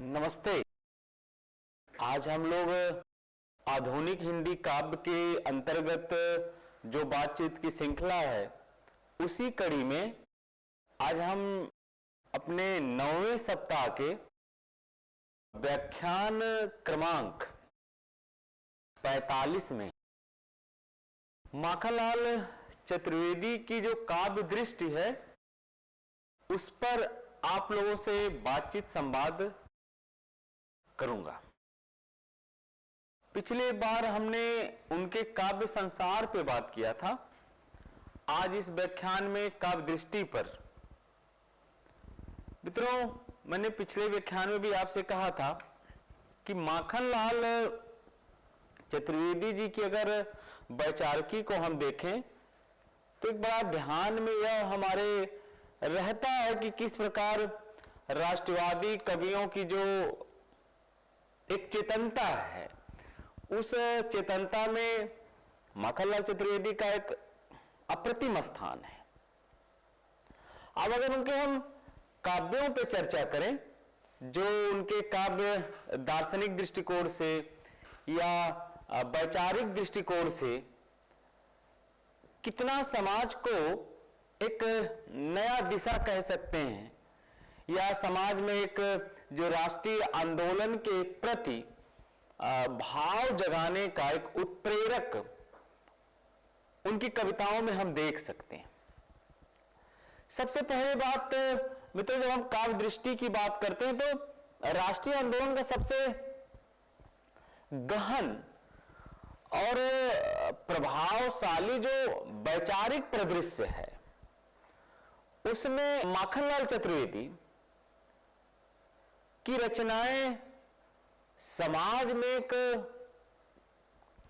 नमस्ते। आज हम लोग आधुनिक हिंदी काव्य के अंतर्गत जो बातचीत की श्रृंखला है उसी कड़ी में आज हम अपने 9वें सप्ताह के व्याख्यान क्रमांक 45 में माखनलाल चतुर्वेदी की जो काव्य दृष्टि है उस पर आप लोगों से बातचीत संवाद करूंगा। पिछले बार हमने उनके काव्य संसार पे बात किया था। आज इस व्याख्यान में काव्य दृष्टि पर। मित्रों, मैंने पिछले व्याख्यान में भी आपसे कहा था कि माखनलाल चतुर्वेदी जी की अगर वैचारिकी को हम देखें तो एक बड़ा ध्यान में यह हमारे रहता है कि किस प्रकार राष्ट्रवादी कवियों की जो एक चेतनता है उस चेतनता में माखनलाल चतुर्वेदी का एक अप्रतिम स्थान है। अब अगर उनके हम काव्यों पे चर्चा करें, जो उनके काव्य दार्शनिक दृष्टिकोण से या वैचारिक दृष्टिकोण से कितना समाज को एक नया दिशा कह सकते हैं या समाज में एक जो राष्ट्रीय आंदोलन के प्रति भाव जगाने का एक उत्प्रेरक उनकी कविताओं में हम देख सकते हैं। सबसे पहले बात मित्रों, जब हम काव्य दृष्टि की बात करते हैं तो राष्ट्रीय आंदोलन का सबसे गहन और प्रभावशाली जो वैचारिक परिदृश्य है उसमें माखनलाल चतुर्वेदी की रचनाएं समाज में एक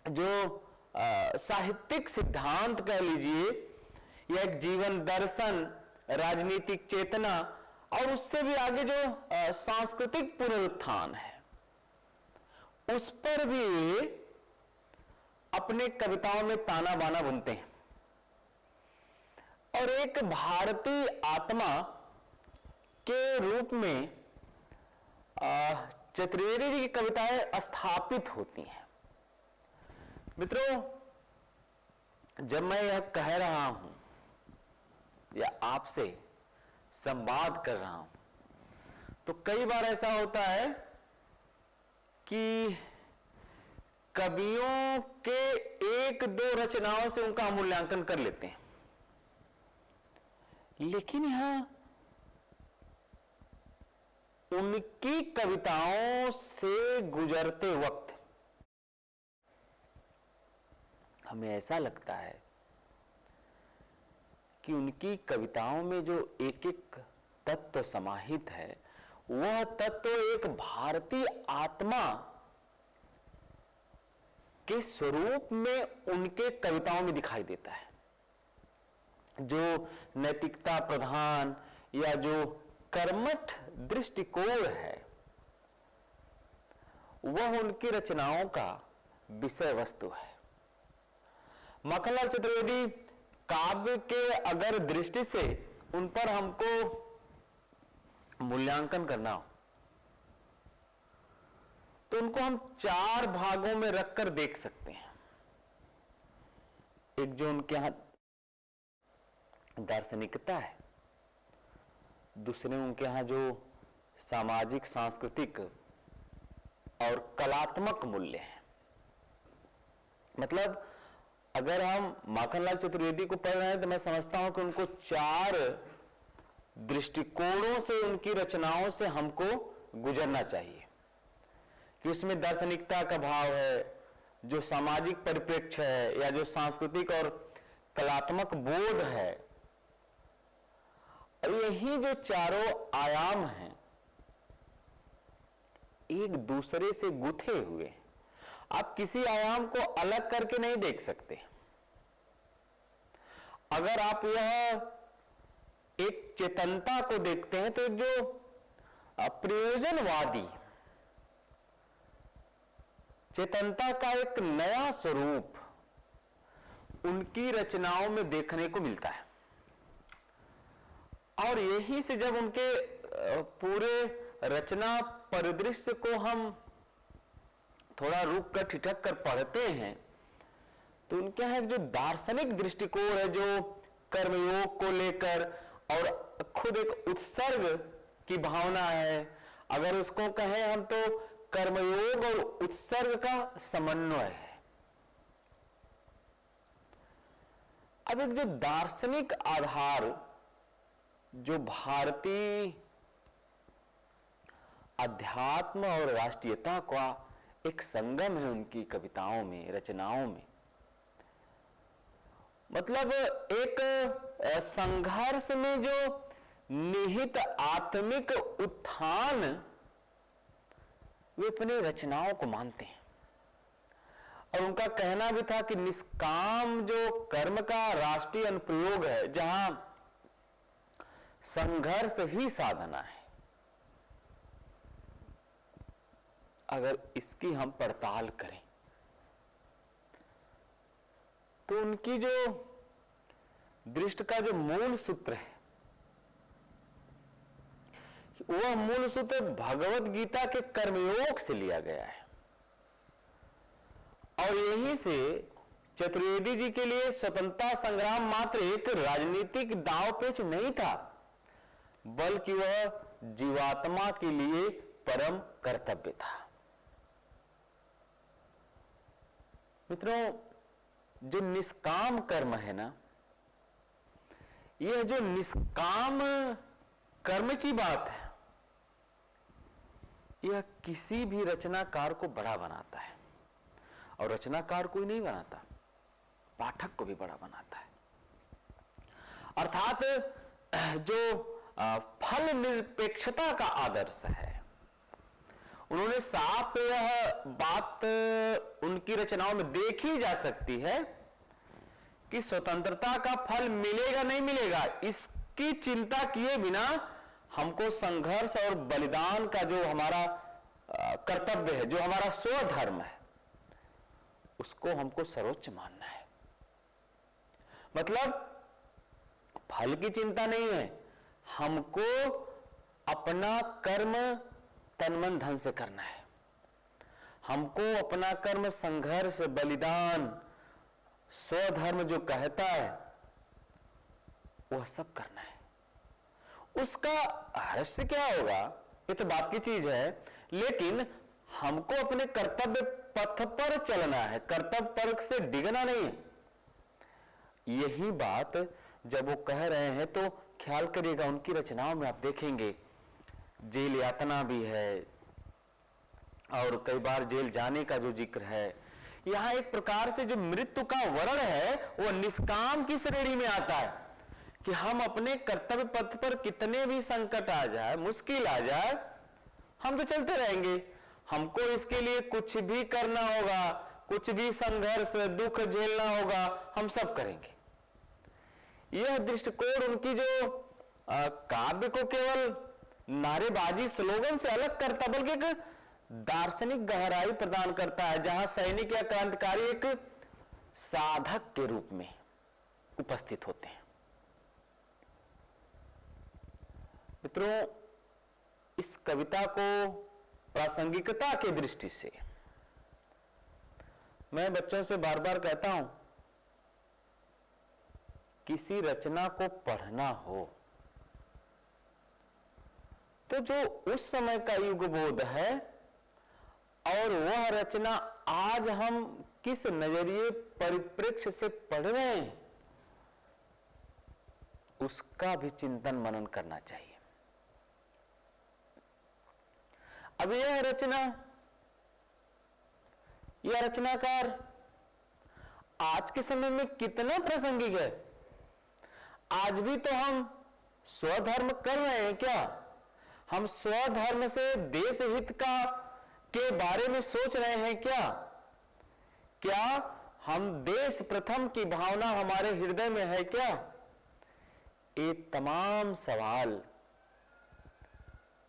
जो साहित्यिक सिद्धांत कह लीजिए या एक जीवन दर्शन, राजनीतिक चेतना और उससे भी आगे जो सांस्कृतिक पुनरुत्थान है उस पर भी अपने कविताओं में ताना बाना बुनते हैं और एक भारतीय आत्मा के रूप में चतुर्वेदी जी की कविताएं स्थापित होती हैं। मित्रों, जब मैं यह कह रहा हूं या आपसे संवाद कर रहा हूं तो कई बार ऐसा होता है कि कवियों के एक दो रचनाओं से उनका मूल्यांकन कर लेते हैं, लेकिन यहां उनकी कविताओं से गुजरते वक्त हमें ऐसा लगता है कि उनकी कविताओं में जो एक एक तत्व समाहित है वह तत्व एक भारतीय आत्मा के स्वरूप में उनके कविताओं में दिखाई देता है। जो नैतिकता प्रधान या जो कर्मठ दृष्टिकोण है वह उनकी रचनाओं का विषय वस्तु है। माखनलाल चतुर्वेदी काव्य के अगर दृष्टि से उन पर हमको मूल्यांकन करना हो तो उनको हम चार भागों में रखकर देख सकते हैं। एक जो उनके यहां दार्शनिकता है, दूसरे उनके यहां जो सामाजिक सांस्कृतिक और कलात्मक मूल्य है। मतलब अगर हम माखनलाल चतुर्वेदी को पढ़ रहे हैं तो मैं समझता हूं कि उनको चार दृष्टिकोणों से उनकी रचनाओं से हमको गुजरना चाहिए कि उसमें दार्शनिकता का भाव है, जो सामाजिक परिप्रेक्ष्य है या जो सांस्कृतिक और कलात्मक बोध है, और यही जो चारों आयाम हैं एक दूसरे से गुथे हुए, आप किसी आयाम को अलग करके नहीं देख सकते। अगर आप यह एक चेतनता को देखते हैं तो एक जो प्रयोजनवादी चेतनता का एक नया स्वरूप उनकी रचनाओं में देखने को मिलता है। और यही से जब उनके पूरे रचना परिदृश्य को हम थोड़ा रुक कर ठिठक कर पढ़ते हैं तो उनके यहाँ जो दार्शनिक दृष्टिकोण है जो कर्मयोग को लेकर और खुद एक उत्सर्ग की भावना है, अगर उसको कहें हम तो कर्मयोग और उत्सर्ग का समन्वय है। अब एक जो दार्शनिक आधार जो भारतीय अध्यात्म और राष्ट्रीयता का एक संगम है उनकी कविताओं में, रचनाओं में, मतलब एक संघर्ष में जो निहित आत्मिक उत्थान वे अपने रचनाओं को मानते हैं। और उनका कहना भी था कि निष्काम जो कर्म का राष्ट्रीय अनुप्रयोग है, जहां संघर्ष ही साधना है, अगर इसकी हम पड़ताल करें तो उनकी जो दृष्टि का जो मूल सूत्र है वह मूल सूत्र भगवत गीता के कर्मयोग से लिया गया है। और यहीं से चतुर्वेदी जी के लिए स्वतंत्रता संग्राम मात्र एक राजनीतिक दांव पेच नहीं था, बल्कि वह जीवात्मा के लिए परम कर्तव्य था। मित्रों, जो निष्काम कर्म है ना, यह जो निष्काम कर्म की बात है, यह किसी भी रचनाकार को बड़ा बनाता है। और रचनाकार कोई नहीं बनाता, पाठक को भी बड़ा बनाता है। अर्थात जो फल निरपेक्षता का आदर्श है, उन्होंने साफ यह बात उनकी रचनाओं में देखी जा सकती है कि स्वतंत्रता का फल मिलेगा नहीं मिलेगा, इसकी चिंता किए बिना हमको संघर्ष और बलिदान का जो हमारा कर्तव्य है, जो हमारा स्वधर्म है, उसको हमको सर्वोच्च मानना है। मतलब फल की चिंता नहीं है, हमको अपना कर्म तन मन धन से करना है। हमको अपना कर्म संघर्ष, बलिदान, स्वधर्म जो कहता है वह सब करना है। उसका रहस्य क्या होगा ये तो बात की चीज है, लेकिन हमको अपने कर्तव्य पथ पर चलना है, कर्तव्य पथ से डिगना नहीं है। यही बात जब वो कह रहे हैं तो ख्याल करिएगा, उनकी रचनाओं में आप देखेंगे जेल यातना भी है और कई बार जेल जाने का जो जिक्र है। यहां एक प्रकार से जो मृत्यु का वर्ण है वो निष्काम की श्रेणी में आता है कि हम अपने कर्तव्य पथ पर कितने भी संकट आ जाए, मुश्किल आ जाए, हम तो चलते रहेंगे। हमको इसके लिए कुछ भी करना होगा, कुछ भी संघर्ष दुख झेलना होगा, हम सब करेंगे। यह दृष्टिकोण उनकी जो काव्य को केवल नारेबाजी स्लोगन से अलग करता, बल्कि एक दार्शनिक गहराई प्रदान करता है, जहां सैनिक या क्रांतिकारी एक साधक के रूप में उपस्थित होते हैं। मित्रों, इस कविता को प्रासंगिकता के दृष्टि से मैं बच्चों से बार बार कहता हूं, किसी रचना को पढ़ना हो तो जो उस समय का युग बोध है और वह रचना आज हम किस नजरिए परिप्रेक्ष्य से पढ़ रहे हैं, उसका भी चिंतन मनन करना चाहिए। अब यह रचनाकार आज के समय में कितना प्रासंगिक है। आज भी तो हम स्वधर्म कर रहे हैं क्या? हम स्वधर्म से देश हित के बारे में सोच रहे हैं क्या? क्या हम देश प्रथम की भावना हमारे हृदय में है क्या? ये तमाम सवाल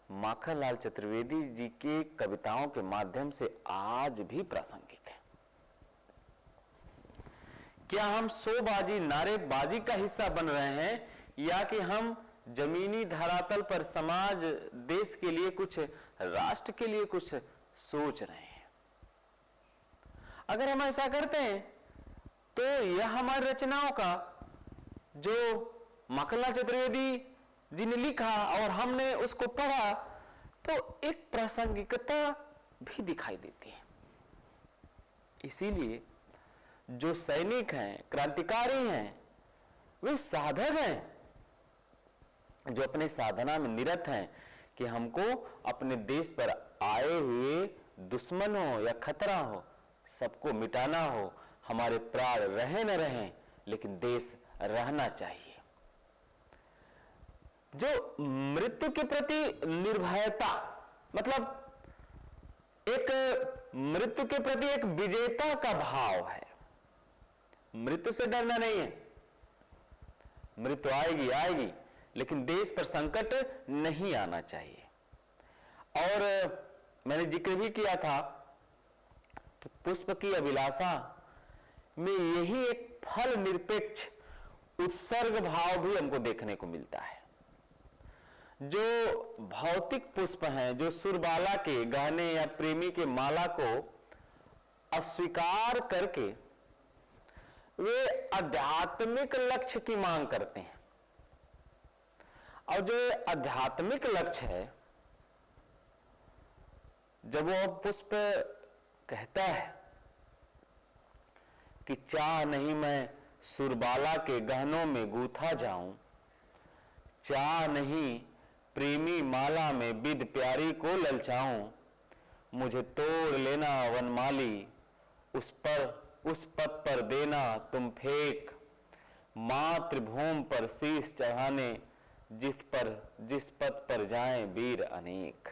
माखनलाल चतुर्वेदी जी के कविताओं के माध्यम से आज भी प्रासंगिक है। क्या हम शोबाजी, नारेबाजी का हिस्सा बन रहे हैं, या कि हम जमीनी धरातल पर समाज देश के लिए कुछ, राष्ट्र के लिए कुछ सोच रहे हैं। अगर हम ऐसा करते हैं तो यह हमारी रचनाओं का, जो माखनलाल चतुर्वेदी जी ने लिखा और हमने उसको पढ़ा, तो एक प्रासंगिकता भी दिखाई देती है। इसीलिए जो सैनिक हैं, क्रांतिकारी हैं, वे साधक हैं, जो अपने साधना में निरत हैं कि हमको अपने देश पर आए हुए दुश्मन हो या खतरा हो, सबको मिटाना हो। हमारे प्राण रहे न रहें, लेकिन देश रहना चाहिए। जो मृत्यु के प्रति निर्भयता, मतलब एक मृत्यु के प्रति एक विजेता का भाव है। मृत्यु से डरना नहीं है, मृत्यु आएगी आएगी, लेकिन देश पर संकट नहीं आना चाहिए। और मैंने जिक्र भी किया था कि पुष्प की अभिलाषा में यही एक फल निरपेक्ष उत्सर्ग भाव भी हमको देखने को मिलता है। जो भौतिक पुष्प हैं, जो सुरबाला के गहने या प्रेमी के माला को अस्वीकार करके वे आध्यात्मिक लक्ष्य की मांग करते हैं, और जो आध्यात्मिक लक्ष्य है, जब वो पुष्प कहता है कि चाह नहीं मैं सुरबाला के गहनों में गूथा जाऊं, चाह नहीं प्रेमी माला में बिद प्यारी को ललचाऊं, मुझे तोड़ लेना वनमाली, उस पद पर देना तुम फेंक, मातृभूमि पर शीश चढ़ाने जिस पद पर जाएं वीर अनेक।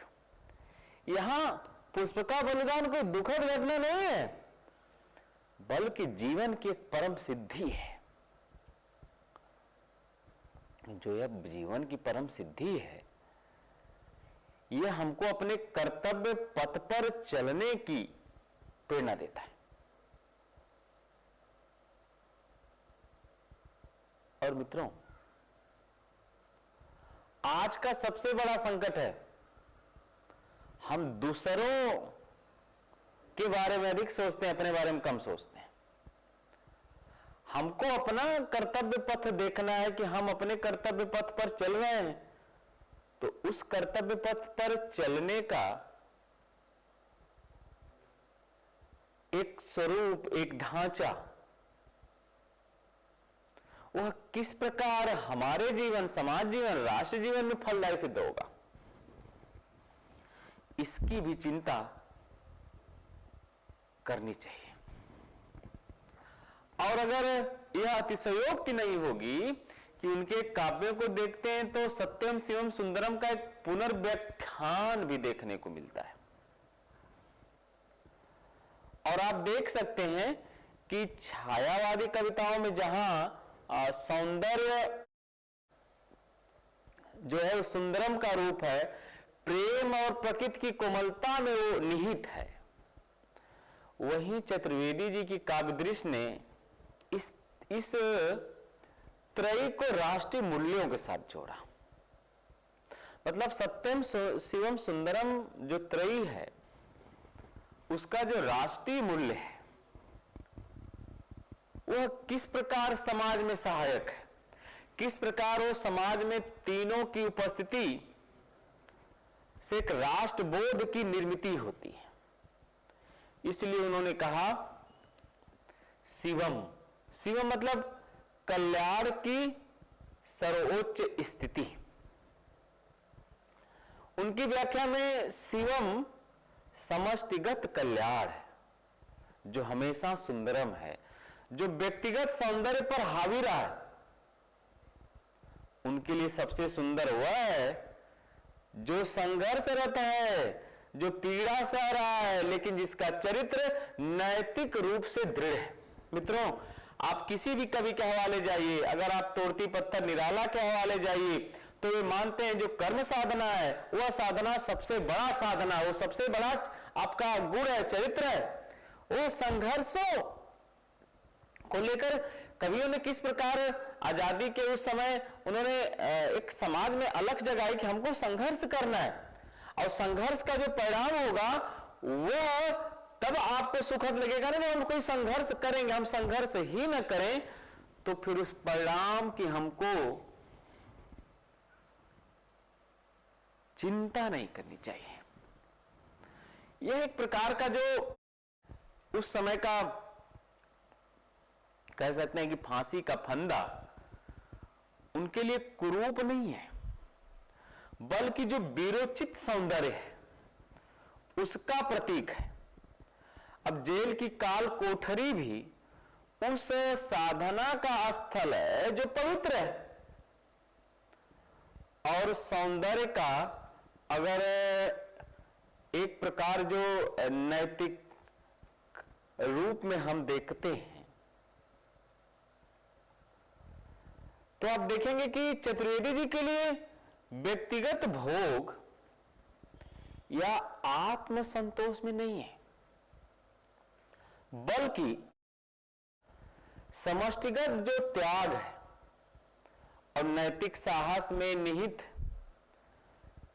यहां पुष्प का बलिदान कोई दुखद घटना नहीं है, बल्कि जीवन की एक परम सिद्धि है। जो यह जीवन की परम सिद्धि है, यह हमको अपने कर्तव्य पथ पर चलने की प्रेरणा देता है। और मित्रों, आज का सबसे बड़ा संकट है, हम दूसरों के बारे में अधिक सोचते हैं, अपने बारे में कम सोचते हैं। हमको अपना कर्तव्य पथ देखना है कि हम अपने कर्तव्य पथ पर चल रहे हैं, तो उस कर्तव्य पथ पर चलने का एक स्वरूप, एक ढांचा, वह किस प्रकार हमारे जीवन, समाज जीवन, राष्ट्र जीवन में फलदायी सिद्ध होगा, इसकी भी चिंता करनी चाहिए। और अगर यह अतिशयोक्ति नहीं होगी कि उनके काव्यों को देखते हैं तो सत्यम शिवम सुंदरम का एक पुनर्व्याख्यान भी देखने को मिलता है। और आप देख सकते हैं कि छायावादी कविताओं में जहां सौंदर्य जो है सुंदरम का रूप है, प्रेम और प्रकृति की कोमलता में वो निहित है, वहीं चतुर्वेदी जी की काव्य दृश्य ने इस त्रयी को राष्ट्रीय मूल्यों के साथ जोड़ा। मतलब सत्यम शिवम सुंदरम जो त्रयी है, उसका जो राष्ट्रीय मूल्य है वह किस प्रकार समाज में सहायक है, किस प्रकार वो समाज में तीनों की उपस्थिति से एक राष्ट्रबोध की निर्मित होती है। इसलिए उन्होंने कहा शिवम, शिवम मतलब कल्याण की सर्वोच्च स्थिति। उनकी व्याख्या में शिवम समष्टिगत कल्याण है, जो हमेशा सुंदरम है, जो व्यक्तिगत सौंदर्य पर हावी रहा है। उनके लिए सबसे सुंदर वह है जो संघर्षरत है, जो पीड़ा सह रहा है, लेकिन जिसका चरित्र नैतिक रूप से दृढ़ है। मित्रों, आप किसी भी कवि के हवाले जाइए, अगर आप तोड़ती पत्थर निराला के हवाले जाइए, तो वे मानते हैं जो कर्म साधना है वह साधना सबसे बड़ा साधना, वो सबसे बड़ा आपका गुण है, चरित्र है। वो संघर्षों को लेकर कवियों ने किस प्रकार आजादी के उस समय उन्होंने एक समाज में अलख जगाई कि हमको संघर्ष करना है, और संघर्ष का जो परिणाम होगा वह तब आपको सुखद लगेगा ना, हम कोई संघर्ष करेंगे। हम संघर्ष ही न करें तो फिर उस परिणाम की हमको चिंता नहीं करनी चाहिए। यह एक प्रकार का जो उस समय का कह सकते हैं कि फांसी का फंदा उनके लिए कुरूप नहीं है, बल्कि जो वीरोचित सौंदर्य है उसका प्रतीक है। अब जेल की काल कोठरी भी उस साधना का स्थल है जो पवित्र है, और सौंदर्य का अगर एक प्रकार जो नैतिक रूप में हम देखते हैं तो आप देखेंगे कि चतुर्वेदी जी के लिए व्यक्तिगत भोग या आत्म संतोष में नहीं है, बल्कि समष्टिगत जो त्याग है और नैतिक साहस में निहित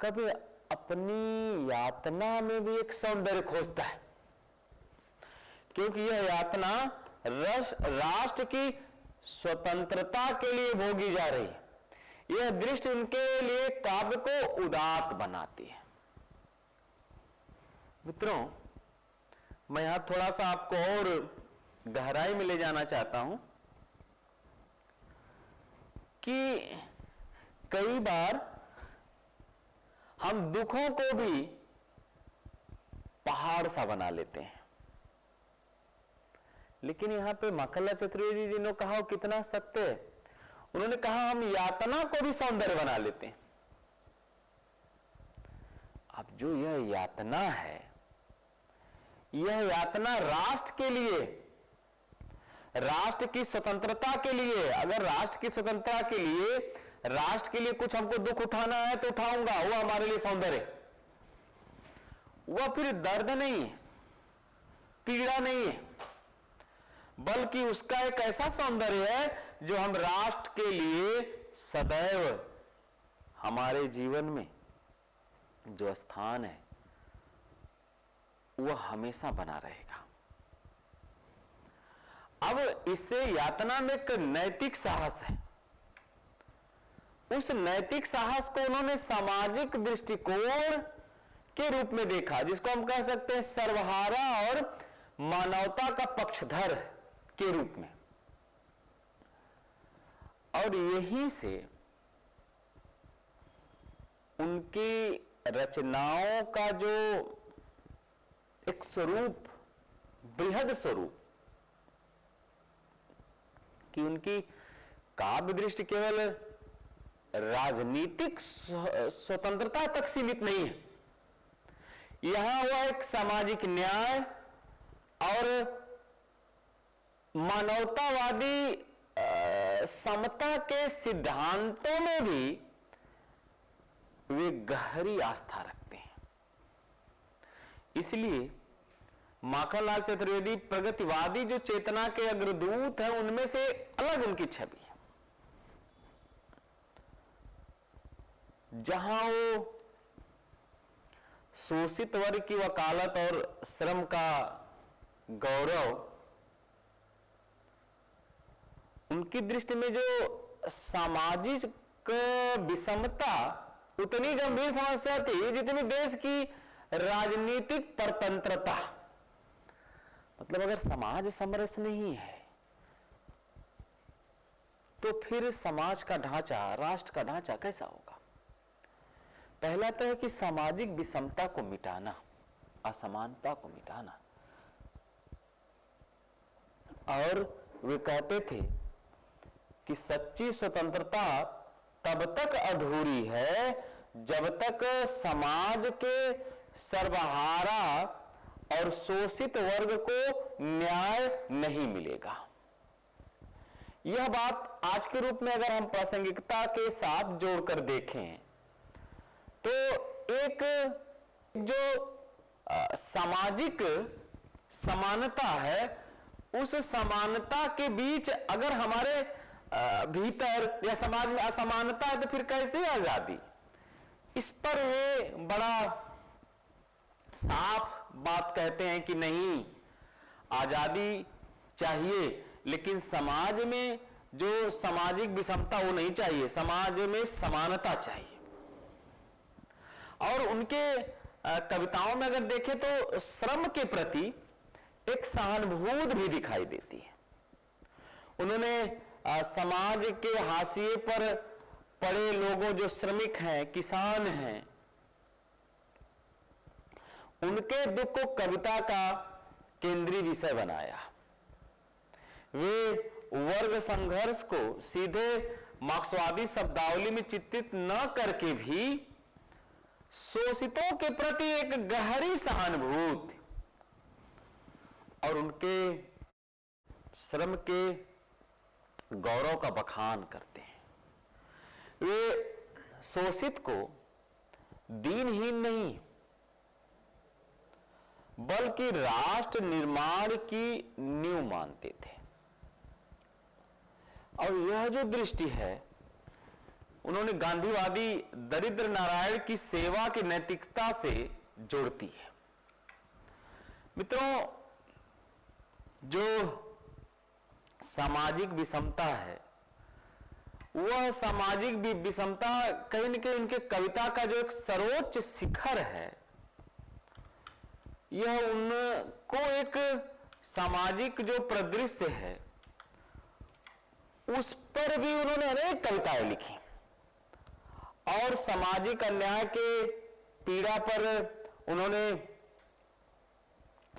कभी अपनी यातना में भी एक सौंदर्य खोजता है, क्योंकि यह यातना राष्ट्र की स्वतंत्रता के लिए भोगी जा रही है। यह दृष्टि उनके लिए काव्य को उदात्त बनाती है। मित्रों, मैं यहां थोड़ा सा आपको और गहराई में ले जाना चाहता हूं कि कई बार हम दुखों को भी पहाड़ सा बना लेते हैं, लेकिन यहां पे माखनलाल चतुर्वेदी जी ने कहा कितना सत्य है। उन्होंने कहा हम यातना को भी सौंदर्य बना लेते हैं। अब जो यह यातना है, यह यातना राष्ट्र के लिए, राष्ट्र की स्वतंत्रता के लिए, अगर राष्ट्र की स्वतंत्रता के लिए, राष्ट्र के लिए कुछ हमको दुख उठाना है तो उठाऊंगा, वो हमारे लिए सौंदर्य। वह फिर दर्द नहीं है, पीड़ा नहीं है, बल्कि उसका एक ऐसा सौंदर्य है जो हम राष्ट्र के लिए सदैव हमारे जीवन में जो स्थान है वह हमेशा बना रहेगा। अब इससे यातना में एक नैतिक साहस है। उस नैतिक साहस को उन्होंने सामाजिक दृष्टिकोण के रूप में देखा, जिसको हम कह सकते हैं सर्वहारा और मानवता का पक्षधर के रूप में। और यहीं से उनकी रचनाओं का जो एक स्वरूप, बृहद स्वरूप, कि उनकी काव्य दृष्टि केवल राजनीतिक स्वतंत्रता तक सीमित नहीं है। यहां वह एक सामाजिक न्याय और मानवतावादी समता के सिद्धांतों में भी वे गहरी आस्था रखते हैं। इसलिए माखनलाल चतुर्वेदी प्रगतिवादी जो चेतना के अग्रदूत हैं, उनमें से अलग उनकी छवि है। जहां वो शोषित वर्ग की वकालत और श्रम का गौरव, उनकी दृष्टि में जो सामाजिक विषमता उतनी गंभीर समस्या थी जितनी देश की राजनीतिक परतंत्रता। मतलब अगर समाज समरस नहीं है तो फिर समाज का ढांचा, राष्ट्र का ढांचा कैसा होगा? पहला तो है कि सामाजिक विषमता को मिटाना, असमानता को मिटाना। और वे कहते थे कि सच्ची स्वतंत्रता तब तक अधूरी है जब तक समाज के सर्वहारा और शोषित वर्ग को न्याय नहीं मिलेगा। यह बात आज के रूप में अगर हम प्रासंगिकता के साथ जोड़कर देखें तो एक जो सामाजिक समानता है, उस समानता के बीच अगर हमारे भीतर या समाज में असमानता है तो फिर कैसे आजादी? इस पर वे बड़ा साफ बात कहते हैं कि नहीं, आजादी चाहिए, लेकिन समाज में जो सामाजिक विषमता वो नहीं चाहिए, समाज में समानता चाहिए। और उनके कविताओं में अगर देखें तो श्रम के प्रति एक सहानुभूति भी दिखाई देती है। उन्होंने समाज के हाशिए पर पड़े लोगों, जो श्रमिक हैं, किसान हैं, उनके दुख को कविता का केंद्रीय विषय बनाया। वे वर्ग संघर्ष को सीधे मार्क्सवादी शब्दावली में चित्रित न करके भी शोषितों के प्रति एक गहरी सहानुभूति और उनके श्रम के गौरव का बखान करते हैं। वे शोषित को दीनहीन नहीं बल्कि राष्ट्र निर्माण की नींव मानते थे। और यह जो दृष्टि है उन्होंने गांधीवादी दरिद्र नारायण की सेवा की नैतिकता से जोड़ती है। मित्रों, जो सामाजिक विषमता है, वह सामाजिक विषमता कहीं न कहीं उनके कविता का जो एक सर्वोच्च शिखर है, यह उनको एक सामाजिक जो परिदृश्य है उस पर भी उन्होंने अनेक कविताएं लिखी और सामाजिक अन्याय के पीड़ा पर उन्होंने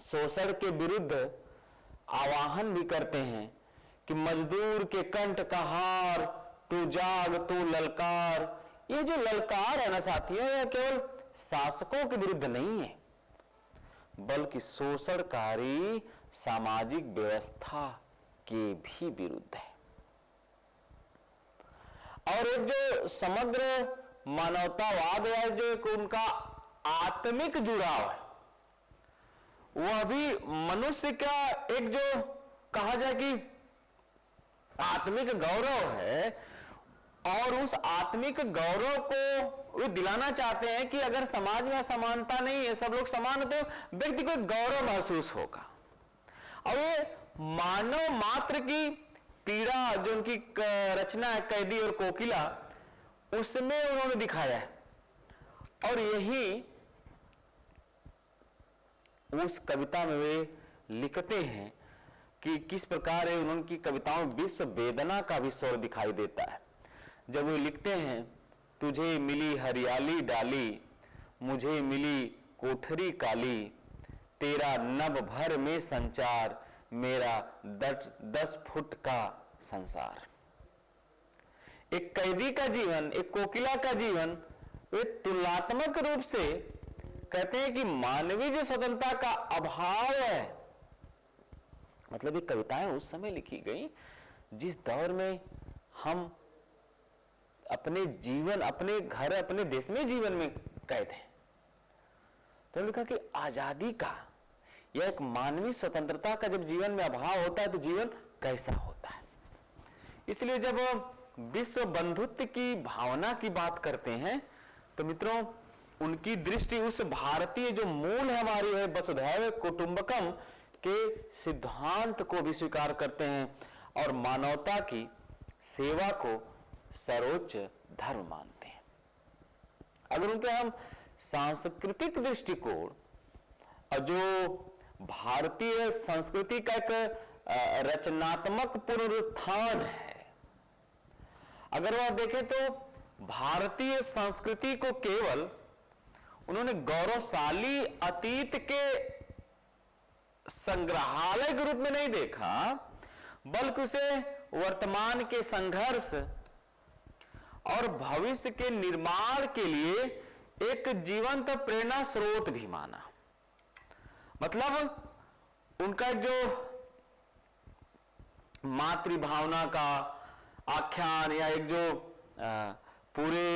शोषण के विरुद्ध आवाहन भी करते हैं कि मजदूर के कंठ का हार, तू जाग तू ललकार। ये जो ललकार है ना साथियों, यह केवल शासकों के विरुद्ध नहीं है बल्कि शोषणकारी सामाजिक व्यवस्था के भी विरुद्ध है। और एक जो समग्र मानवतावाद है, जो एक उनका आत्मिक जुड़ाव है, वह भी मनुष्य का एक जो कहा जाए कि आत्मिक गौरव है। और उस आत्मिक गौरव को वे दिलाना चाहते हैं कि अगर समाज में असमानता नहीं है, सब लोग समान होते, तो व्यक्ति को गौरव महसूस होगा। और ये मानव मात्र की पीड़ा जो उनकी रचना है कैदी और कोकिला, उसमें उन्होंने दिखाया है। और यही उस कविता में वे लिखते हैं कि किस प्रकार उनकी कविताओं में विश्व वेदना का भी स्वर दिखाई देता है। जब वे लिखते हैं, तुझे मिली हरियाली डाली, मुझे मिली कोठरी काली, तेरा नभ भर में संचार, मेरा 10 फुट का संसार। एक कैदी का जीवन, एक कोकिला का जीवन, वे तुलनात्मक रूप से कहते हैं कि मानवीय जो स्वतंत्रता का अभाव है। मतलब ये कविताएं उस समय लिखी गई जिस दौर में हम अपने जीवन, अपने घर, अपने देश में जीवन में कैद हैं। तो लिखा कि आजादी का या एक मानवीय स्वतंत्रता का जब जीवन में अभाव होता है तो जीवन कैसा होता है। इसलिए जब विश्व बंधुत्व की भावना की बात करते हैं तो मित्रों, उनकी दृष्टि उस भारतीय जो मूल हमारी है वसुधैव कुटुंबकम के सिद्धांत को भी स्वीकार करते हैं और मानवता की सेवा को सर्वोच्च धर्म मानते हैं। अगर उनके हम सांस्कृतिक दृष्टिकोण और जो भारतीय संस्कृति का एक रचनात्मक पुनरुत्थान है, अगर वह देखें तो भारतीय संस्कृति को केवल उन्होंने गौरवशाली अतीत के संग्रहालय के रूप में नहीं देखा, बल्कि उसे वर्तमान के संघर्ष और भविष्य के निर्माण के लिए एक जीवंत प्रेरणा स्रोत भी माना। मतलब उनका जो मातृभावना का आख्यान या एक जो पूरे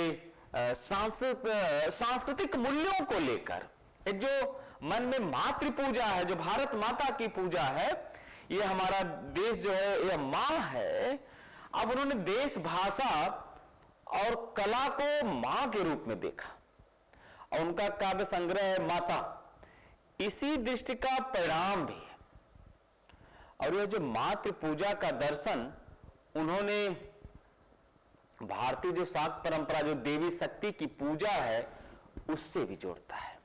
सांस्कृतिक मूल्यों को लेकर एक जो मन में मातृ पूजा है, जो भारत माता की पूजा है, ये हमारा देश जो है, यह मां है, अब उन्होंने देश, भाषा और कला को मां के रूप में देखा और उनका काव्य संग्रह है माता, इसी दृष्टि का परिणाम भी है। और यह जो मातृ पूजा का दर्शन उन्होंने भारतीय जो शाक्त परंपरा, जो देवी शक्ति की पूजा है, उससे भी जोड़ता है।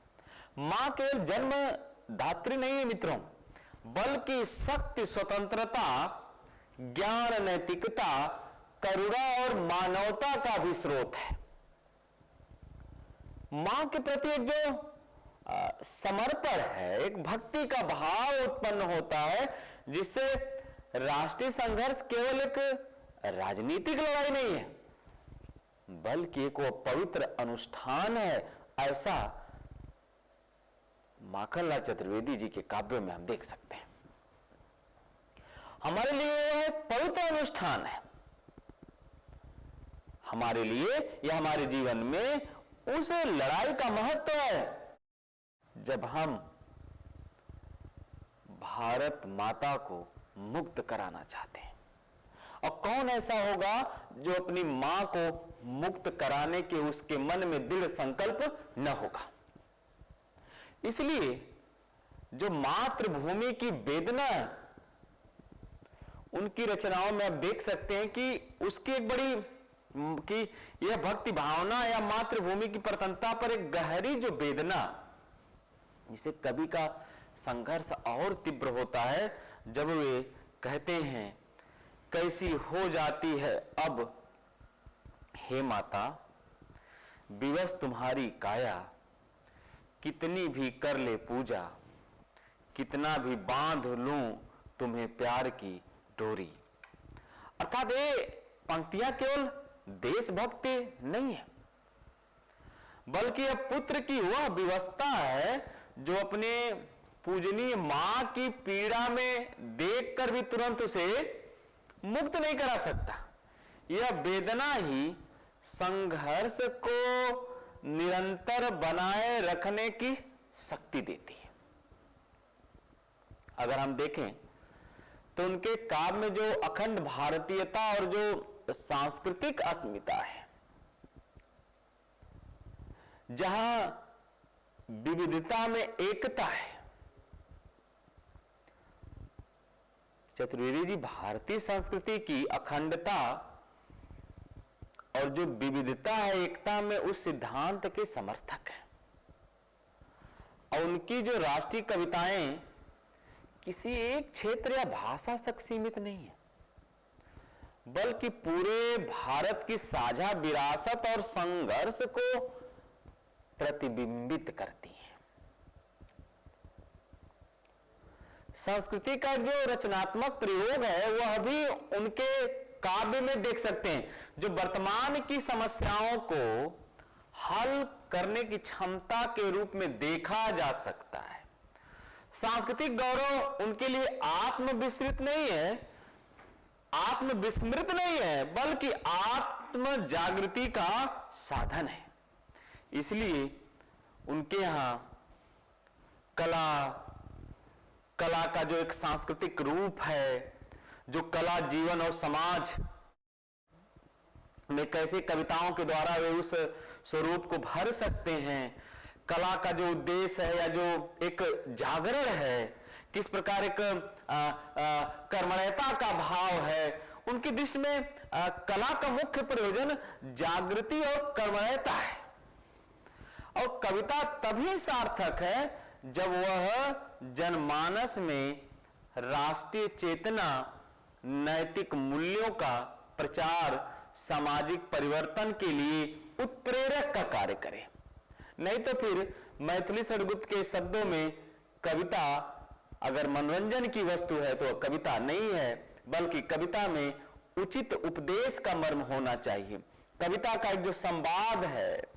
मां केवल जन्म दात्री नहीं है मित्रों, बल्कि शक्ति, स्वतंत्रता, ज्ञान, नैतिकता, करुणा और मानवता का भी स्रोत है। मां के प्रति एक जो समर्पण है, एक भक्ति का भाव उत्पन्न होता है, जिससे राष्ट्रीय संघर्ष केवल एक राजनीतिक लड़ाई नहीं है, बल्कि एक वो पवित्र अनुष्ठान है, ऐसा माखनलाल चतुर्वेदी जी के काव्यों में हम देख सकते हैं। हमारे लिए यह एक पवित्र अनुष्ठान है, हमारे लिए यह हमारे जीवन में उस लड़ाई का महत्व है जब हम भारत माता को मुक्त कराना चाहते हैं। और कौन ऐसा होगा जो अपनी मां को मुक्त कराने के उसके मन में दृढ़ संकल्प न होगा। इसलिए जो मातृभूमि की वेदना है, उनकी रचनाओं में आप देख सकते हैं कि उसकी एक बड़ी कि यह भक्ति भावना या मातृभूमि की प्रतनता पर एक गहरी जो वेदना, जिसे कवि का संघर्ष और तीव्र होता है जब वे कहते हैं, कैसी हो जाती है अब हे माता विवश तुम्हारी काया, कितनी भी कर ले पूजा, कितना भी बांध लूं तुम्हें प्यार की डोरी। अर्थात ये पंक्तियां केवल देशभक्ति नहीं है, बल्कि यह पुत्र की वह विवस्था है जो अपने पूजनीय मां की पीड़ा में देखकर भी तुरंत उसे मुक्त नहीं करा सकता। यह वेदना ही संघर्ष को निरंतर बनाए रखने की शक्ति देती है। अगर हम देखें तो उनके काव्य में जो अखंड भारतीयता और जो सांस्कृतिक अस्मिता है, जहां विविधता में एकता है, चतुर्वेदी जी भारतीय संस्कृति की अखंडता और जो विविधता है, एकता में, उस सिद्धांत के समर्थक हैं। और उनकी जो राष्ट्रीय कविताएं किसी एक क्षेत्र या भाषा तक सीमित नहीं है, बल्कि पूरे भारत की साझा विरासत और संघर्ष को प्रतिबिंबित करती है। संस्कृति का जो रचनात्मक प्रयोग है वह भी उनके काव्य में देख सकते हैं, जो वर्तमान की समस्याओं को हल करने की क्षमता के रूप में देखा जा सकता है। सांस्कृतिक गौरव उनके लिए आत्मविस्मृत नहीं है, आत्मविस्मृत नहीं है, बल्कि आत्म जागृति का साधन है। इसलिए उनके यहां कला का जो एक सांस्कृतिक रूप है, जो कला जीवन और समाज में कैसे कविताओं के द्वारा वे उस स्वरूप को भर सकते हैं, कला का जो उद्देश्य है या जो एक जागरण है, किस प्रकार एक कर्मण्यता का भाव है, उनकी दृष्टि में कला का मुख्य प्रयोजन जागृति और कर्मण्यता है। और कविता तभी सार्थक है जब वह जनमानस में राष्ट्रीय चेतना, नैतिक मूल्यों का प्रचार, सामाजिक परिवर्तन के लिए उत्प्रेरक का कार्य करे। नहीं तो फिर मैथिली सड़गुप्त के शब्दों में कविता अगर मनोरंजन की वस्तु है तो कविता नहीं है, बल्कि कविता में उचित उपदेश का मर्म होना चाहिए। कविता का एक जो संवाद है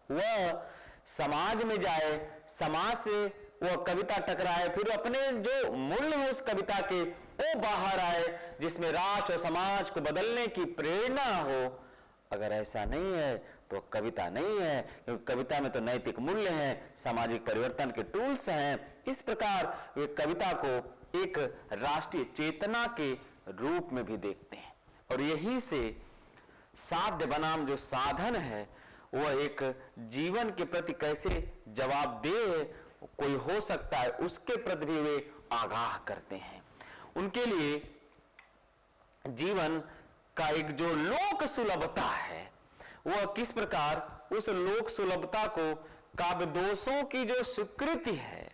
वह समाज में जाए, समाज से वह कविता टकराए, फिर अपने जो मूल्य है उस कविता के वो बाहर आए, जिसमें राष्ट्र और समाज को बदलने की प्रेरणा हो। अगर ऐसा नहीं है तो कविता नहीं है, क्योंकि कविता में तो नैतिक मूल्य हैं, सामाजिक परिवर्तन के टूल्स हैं। इस प्रकार वे कविता को एक राष्ट्रीय चेतना के रूप में भी देखते हैं। और यहीं से साध्य बनाम जो साधन है वह एक जीवन के प्रति कैसे जवाबदेह कोई हो सकता है, उसके प्रति भी वे आगाह करते हैं। उनके लिए जीवन का एक जो लोक सुलभता है वह किस प्रकार उस लोक सुलभता को काव्य दोषों की जो स्वीकृति है,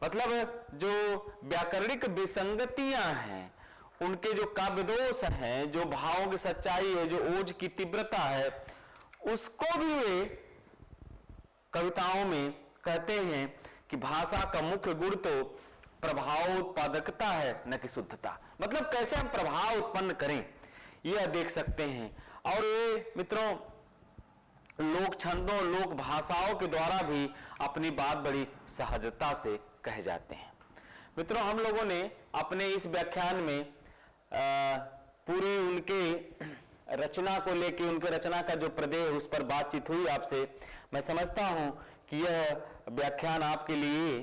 मतलब जो व्याकरणिक विसंगतियां हैं, उनके जो काव्य दोष हैं, जो भावों की सच्चाई है, जो ओज की तीव्रता है, उसको भी वे कविताओं में कहते हैं कि भाषा का मुख्य गुण तो प्रभाव उत्पादकता है, न कि शुद्धता। मतलब कैसे हम प्रभाव उत्पन्न करें यह देख सकते हैं। और ये मित्रों लोक छंदों, लोक भाषाओं के द्वारा भी अपनी बात बड़ी सहजता से कह जाते हैं। मित्रों हम लोगों ने अपने इस व्याख्यान में पूरे उनके रचना को लेकर, उनके रचना का जो प्रदेय उस पर बातचीत हुई आपसे। मैं समझता हूं कि यह व्याख्यान आपके लिए,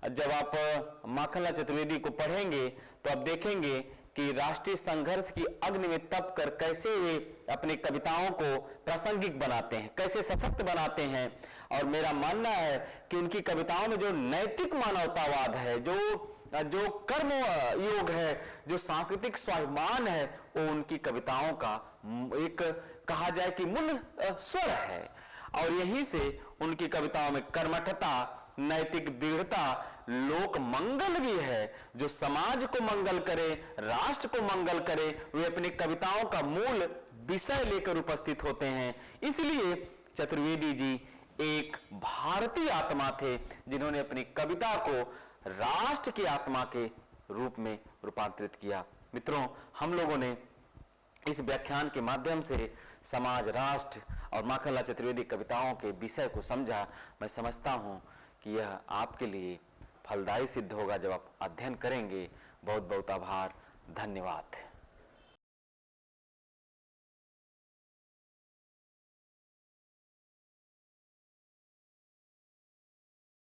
जब आप माखनलाल चतुर्वेदी को पढ़ेंगे तो आप देखेंगे कि राष्ट्रीय संघर्ष की अग्नि में तप कर कैसे वे अपनी कविताओं को प्रासंगिक बनाते हैं, कैसे सशक्त बनाते हैं। और मेरा मानना है कि उनकी कविताओं में जो नैतिक मानवतावाद है, जो कर्म योग है, जो सांस्कृतिक स्वाभिमान है, वो उनकी कविताओं का एक कहा जाए कि मूल स्वर है। और यहीं से उनकी कविताओं में कर्मठता, नैतिक दृढ़ता, लोक मंगल भी है, जो समाज को मंगल करे, राष्ट्र को मंगल करे, वे अपनी कविताओं का मूल विषय लेकर उपस्थित होते हैं। इसलिए चतुर्वेदी जी एक भारतीय आत्मा थे जिन्होंने अपनी कविता को राष्ट्र की आत्मा के रूप में रूपांतरित किया। मित्रों हम लोगों ने इस व्याख्यान के माध्यम से समाज, राष्ट्र और माखनलाल चतुर्वेदी कविताओं के विषय को समझा। मैं समझता हूं कि यह आपके लिए फलदायी सिद्ध होगा जब आप अध्ययन करेंगे। बहुत बहुत आभार, धन्यवाद।